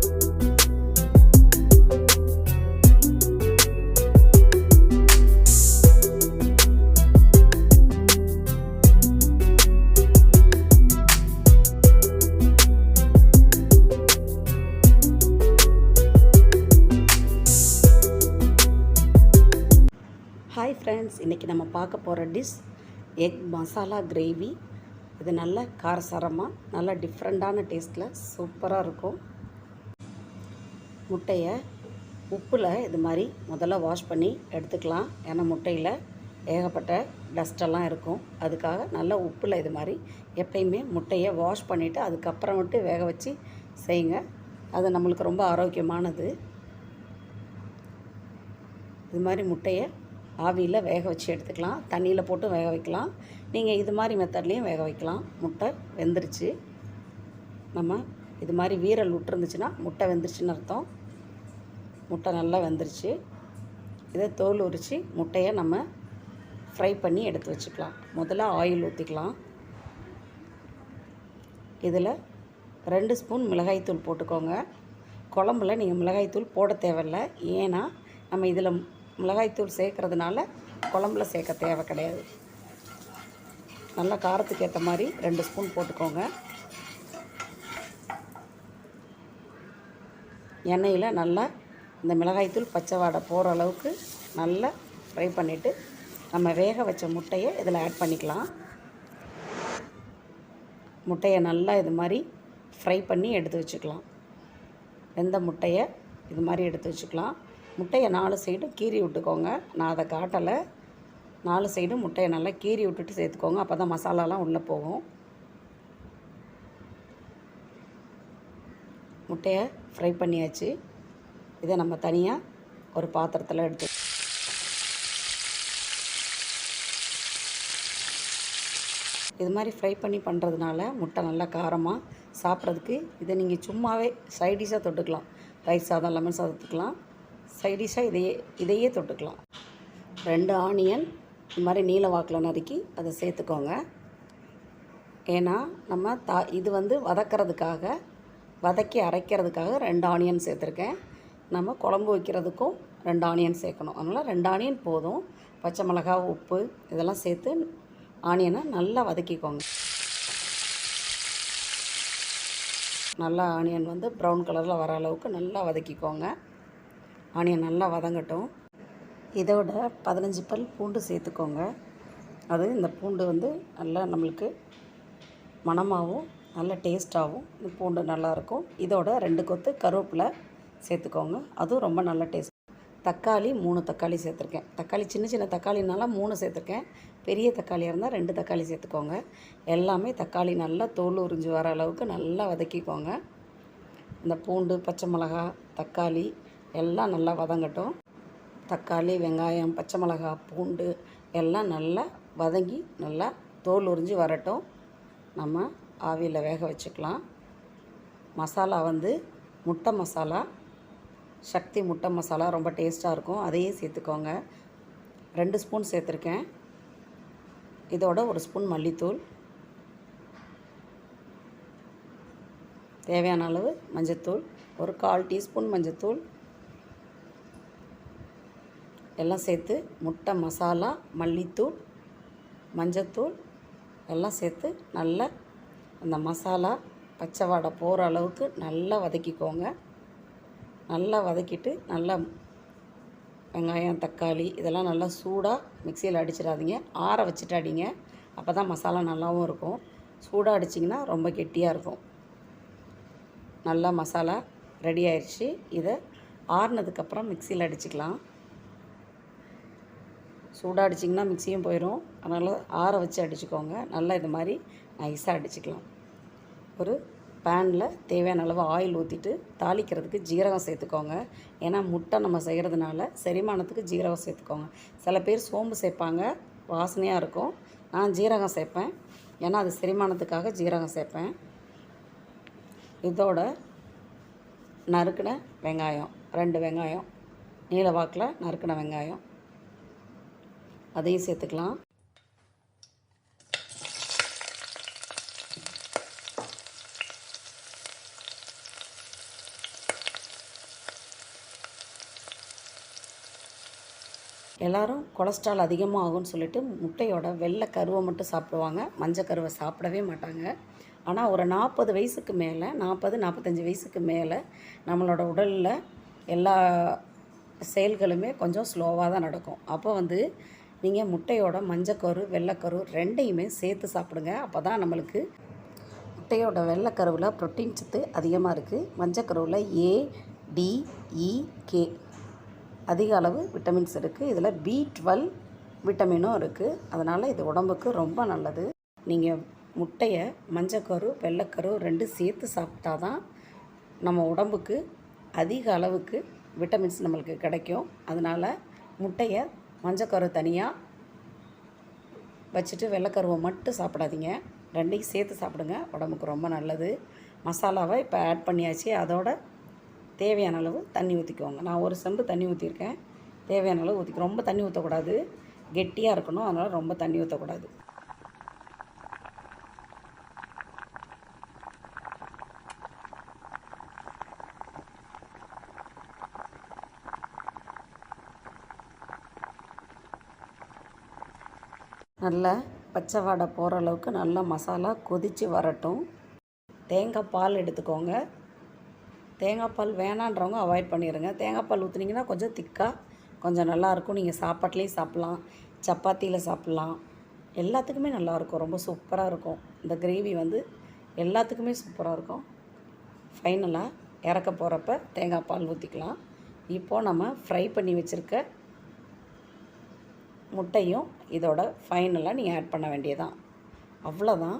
Hi friends, இன்றைக்கி நம்ம பார்க்க போகிற டிஷ் எக் மசாலா கிரேவி. இது நல்ல காரசாரமாக நல்ல டிஃப்ரெண்ட்டான டேஸ்ட்டில் சூப்பராக இருக்கும். முட்டையை உப்பில் இது மாதிரி முதல்ல வாஷ் பண்ணி எடுத்துக்கலாம். ஏன்னா முட்டையில் ஏகப்பட்ட டஸ்டெல்லாம் இருக்கும். அதுக்காக நல்லா உப்பில் இது மாதிரி எப்பயுமே முட்டையை வாஷ் பண்ணிவிட்டு அதுக்கப்புறம் மட்டும் வேக வச்சு செய்யுங்க. அது நம்மளுக்கு ரொம்ப ஆரோக்கியமானது. இது மாதிரி முட்டையை ஆவியில் வேக வச்சு எடுத்துக்கலாம். தண்ணியில் போட்டு வேக வைக்கலாம். நீங்கள் இது மாதிரி மெத்தட்லேயும் வேக வைக்கலாம். முட்டை வெந்துருச்சு. நம்ம இது மாதிரி வீரல் விட்டுருந்துச்சுன்னா முட்டை வெந்துருச்சுன்னு அர்த்தம். முட்டை நல்லா வெந்துருச்சு. இதை தோல் உரித்து முட்டையை நம்ம ஃப்ரை பண்ணி எடுத்து வச்சுக்கலாம். முதல்ல ஆயில் ஊற்றிக்கலாம். இதில் 2 ஸ்பூன் மிளகாய்த்தூள் போட்டுக்கோங்க. குழம்புல நீங்கள் மிளகாய்த்தூள் போட தேவையில்லை. ஏன்னா நம்ம இதில் மிளகாய்த்தூள் சேர்க்கறதுனால குழம்புல சேர்க்க தேவை கிடையாது. நல்லா காரத்துக்கு ஏற்ற மாதிரி 2 ஸ்பூன் போட்டுக்கோங்க. எண்ணெயில் நல்லா இந்த மிளகாய்த்தூள் பச்சை வாடை போகிற அளவுக்கு நல்லா ஃப்ரை பண்ணிவிட்டு நம்ம வேக வச்ச முட்டையை இதில் ஆட் பண்ணிக்கலாம். முட்டையை நல்லா இது மாதிரி ஃப்ரை பண்ணி எடுத்து வச்சுக்கலாம். வெந்த முட்டையை இது மாதிரி எடுத்து வச்சுக்கலாம். முட்டையை 4 சைடும் கீறி விட்டுக்கோங்க. நான் அதை காட்டலை. 4 சைடும் முட்டையை நல்லா கீறி விட்டுட்டு சேர்த்துக்கோங்க. அப்போ தான் மசாலாலாம் உள்ளே போகும். முட்டையை ஃப்ரை பண்ணியாச்சு. இதை நம்ம தனியாக ஒரு பாத்திரத்தில் எடுத்து இது மாதிரி ஃப்ரை பண்ணி பண்ணுறதுனால முட்டை நல்லா காரமாக சாப்பிட்றதுக்கு இதை நீங்கள் சும்மாவே சைடிஷாக தொட்டுக்கலாம். ரைஸ் சாதம், லெமன் சாதத்துக்கலாம் சைடிஷாக இதையே தொட்டுக்கலாம். 2 ஆனியன் இது மாதிரி நீல வாக்கில் நறுக்கி அதை சேர்த்துக்கோங்க. ஏன்னா நம்ம இது வந்து வதக்கி அரைக்கிறதுக்காக 2 ஆனியன் சேர்த்துருக்கேன். நம்ம குழம்பு வைக்கிறதுக்கும் 2 ஆனியன் சேர்க்கணும். அதனால் 2 ஆனியன் போதும். பச்சை மிளகா, உப்பு இதெல்லாம் சேர்த்து ஆனியனை நல்லா வதக்கிக்கோங்க. நல்லா ஆனியன் வந்து ப்ரௌன் கலரில் வர அளவுக்கு நல்லா வதக்கிக்கோங்க. ஆனியன் நல்லா வதங்கட்டும். இதோட 15 பல் பூண்டு சேர்த்துக்கோங்க. அது இந்த பூண்டு வந்து நல்லா நம்மளுக்கு மணமாகவும் நல்ல டேஸ்ட்டாகவும் இந்த பூண்டு நல்லாயிருக்கும். இதோட 2 கொத்து கருவேப்பிலை சேர்த்துக்கோங்க. அதுவும் ரொம்ப நல்ல டேஸ்ட். தக்காளி 3 தக்காளி சேர்த்துருக்கேன். தக்காளி சின்ன தக்காளினால 3 சேர்த்துருக்கேன். பெரிய தக்காளியாக இருந்தால் 2 தக்காளி சேர்த்துக்கோங்க. எல்லாமே தக்காளி நல்லா தோல் உறிஞ்சி வர அளவுக்கு நல்லா வதக்கிக்கோங்க. இந்த பூண்டு, பச்சை மிளகா, தக்காளி எல்லாம் நல்லா வதங்கட்டும். தக்காளி, வெங்காயம், பச்சை மிளகா, பூண்டு எல்லாம் நல்லா வதங்கி நல்லா தோல் உறிஞ்சி வரட்டும். நம்ம ஆவியில் வேக வச்சுக்கலாம். மசாலா வந்து முட்டை மசாலா, சக்தி முட்டை மசாலா ரொம்ப டேஸ்ட்டாக இருக்கும். அதையே சேர்த்துக்கோங்க. 2 ஸ்பூன் சேர்த்துருக்கேன். இதோட 1 ஸ்பூன் மல்லித்தூள், தேவையான அளவு மஞ்சத்தூள், ஒரு 1/4 டீஸ்பூன் மஞ்சத்தூள் எல்லாம் சேர்த்து முட்டை மசாலா, மல்லித்தூள், மஞ்சத்தூள் எல்லாம் சேர்த்து நல்லா அந்த மசாலா பச்சை வாடை போகிற அளவுக்கு நல்லா வதக்கிக்கோங்க. நல்லா வதக்கிட்டு நல்லா வெங்காயம், தக்காளி இதெல்லாம் நல்லா சூடாக மிக்சியில் அடிச்சிடாதீங்க. ஆற வச்சுட்டு அடிங்க. அப்போ தான் மசாலா நல்லாவும் இருக்கும். சூடாக அடிச்சிங்கன்னா ரொம்ப கெட்டியாக இருக்கும். நல்லா மசாலா ரெடி ஆயிடுச்சு. இதை ஆறுனதுக்கப்புறம் மிக்சியில் அடிச்சுக்கலாம். சூடாக அடிச்சிங்கன்னா மிக்சியும் போயிடும். அதனால் ஆற வச்சு அடிச்சுக்கோங்க. நல்லா இது மாதிரி நைஸாக அடிச்சுக்கலாம். ஒரு பேனில் தேவையான அளவு ஆயில் ஊற்றிட்டு தாளிக்கிறதுக்கு ஜீரகம் சேர்த்துக்கோங்க. ஏன்னா முட்டை நம்ம செய்கிறதுனால செரிமானத்துக்கு ஜீரகம் சேர்த்துக்கோங்க. சில பேர் சோம்பு சேர்ப்பாங்க, வாசனையாக இருக்கும். நான் ஜீரகம் சேர்ப்பேன். ஏன்னா அது செரிமானத்துக்காக ஜீரகம் சேர்ப்பேன். இதோட நறுக்கின வெங்காயம், 2 வெங்காயம் நீல வாக்கில் நறுக்கின வெங்காயம் அதையும் சேர்த்துக்கலாம். எல்லோரும் கொலஸ்ட்ரால் அதிகமாக ஆகும்னு சொல்லிட்டு முட்டையோட வெள்ளை கருவை மட்டும் சாப்பிடுவாங்க, மஞ்சள் கருவை சாப்பிடவே மாட்டாங்க. ஆனால் ஒரு 40 வயசுக்கு மேலே 45 வயசுக்கு மேலே நம்மளோட உடலில் எல்லா செயல்களுமே கொஞ்சம் ஸ்லோவாக தான் நடக்கும். அப்போ வந்து நீங்கள் முட்டையோட மஞ்சக்கரு வெள்ளைக்கரு ரெண்டையுமே சேர்த்து சாப்பிடுங்க. அப்போ தான் நம்மளுக்கு முட்டையோட வெள்ளைக்கருவில் ப்ரோட்டீன் சத்து அதிகமாக இருக்குது, மஞ்சக்கருவில் ADEK அதிக அளவு விட்டமின்ஸ் இருக்குது. இதில் B12 விட்டமினும் இருக்குது. அதனால் இது உடம்புக்கு ரொம்ப நல்லது. நீங்கள் முட்டையை மஞ்சக்கரு வெள்ளைக்கரு ரெண்டும் சேர்த்து சாப்பிட்டா தான் நம்ம உடம்புக்கு அதிக அளவுக்கு விட்டமின்ஸ் நம்மளுக்கு கிடைக்கும். அதனால் முட்டையை மஞ்சக்கரு தனியாக வச்சுட்டு வெள்ளைக்கருவை மட்டும் சாப்பிடாதீங்க, ரெண்டையும் சேர்த்து சாப்பிடுங்க, உடம்புக்கு ரொம்ப நல்லது. மசாலாவை இப்போ ஆட் பண்ணியாச்சு. அதோட தேவையான அளவு தண்ணி ஊற்றிக்குவோங்க. நான் ஒரு செம்பு தண்ணி ஊற்றிருக்கேன். தேவையான அளவு ஊற்றிக்க, ரொம்ப தண்ணி ஊற்றக்கூடாது, கெட்டியாக இருக்கணும். அதனால் ரொம்ப தண்ணி ஊற்றக்கூடாது. நல்லா பச்சை வாடை போகிற அளவுக்கு நல்லா மசாலா கொதித்து வரட்டும். தேங்காய் பால் எடுத்துக்கோங்க. தேங்காய் பால் வேணான்றவங்க அவாய்ட் பண்ணிடுங்க. தேங்காய் பால் ஊற்றுனீங்கன்னா கொஞ்சம் திக்காக கொஞ்சம் நல்லாயிருக்கும். நீங்கள் சாப்பாட்லேயும் சாப்பிட்லாம், சப்பாத்தியில் சாப்பிட்லாம், எல்லாத்துக்குமே நல்லாயிருக்கும். ரொம்ப சூப்பராக இருக்கும். இந்த கிரேவி வந்து எல்லாத்துக்குமே சூப்பராக இருக்கும். ஃபைனலாக இறக்க போகிறப்ப தேங்காய் பால் ஊற்றிக்கலாம். இப்போது நம்ம ஃப்ரை பண்ணி வச்சுருக்க முட்டையும் இதோட ஃபைனலாக நீங்கள் ஆட் பண்ண வேண்டியதான். அவ்வளோதான்.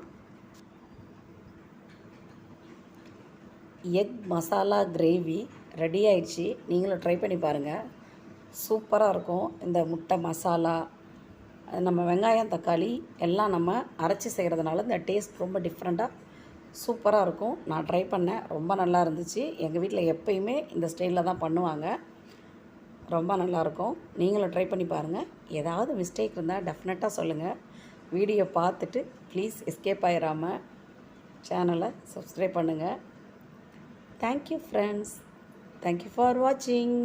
எக் மசாலா கிரேவி ரெடி ஆயிடுச்சு. நீங்களும் ட்ரை பண்ணி பாருங்கள், சூப்பராக இருக்கும். இந்த முட்டை மசாலா, நம்ம வெங்காயம் தக்காளி எல்லாம் நம்ம அரைச்சி செய்கிறதுனால இந்த டேஸ்ட் ரொம்ப டிஃப்ரெண்ட்டாக சூப்பராக இருக்கும். நான் ட்ரை பண்ணேன், ரொம்ப நல்லா இருந்துச்சு. எங்கள் வீட்டில் எப்பயுமே இந்த ஸ்டைலில் தான் பண்ணுவாங்க, ரொம்ப நல்லாயிருக்கும். நீங்களும் ட்ரை பண்ணி பாருங்கள். ஏதாவது மிஸ்டேக் இருந்தால் டெஃபினட்டாக சொல்லுங்கள். வீடியோ பார்த்துட்டு ப்ளீஸ் எஸ்கேப் ஆகிடாமல் சேனலை சப்ஸ்கிரைப் பண்ணுங்கள். தேங்க்யூ ஃப்ரெண்ட்ஸ், தேங்க்யூ ஃபார் வாட்சிங்.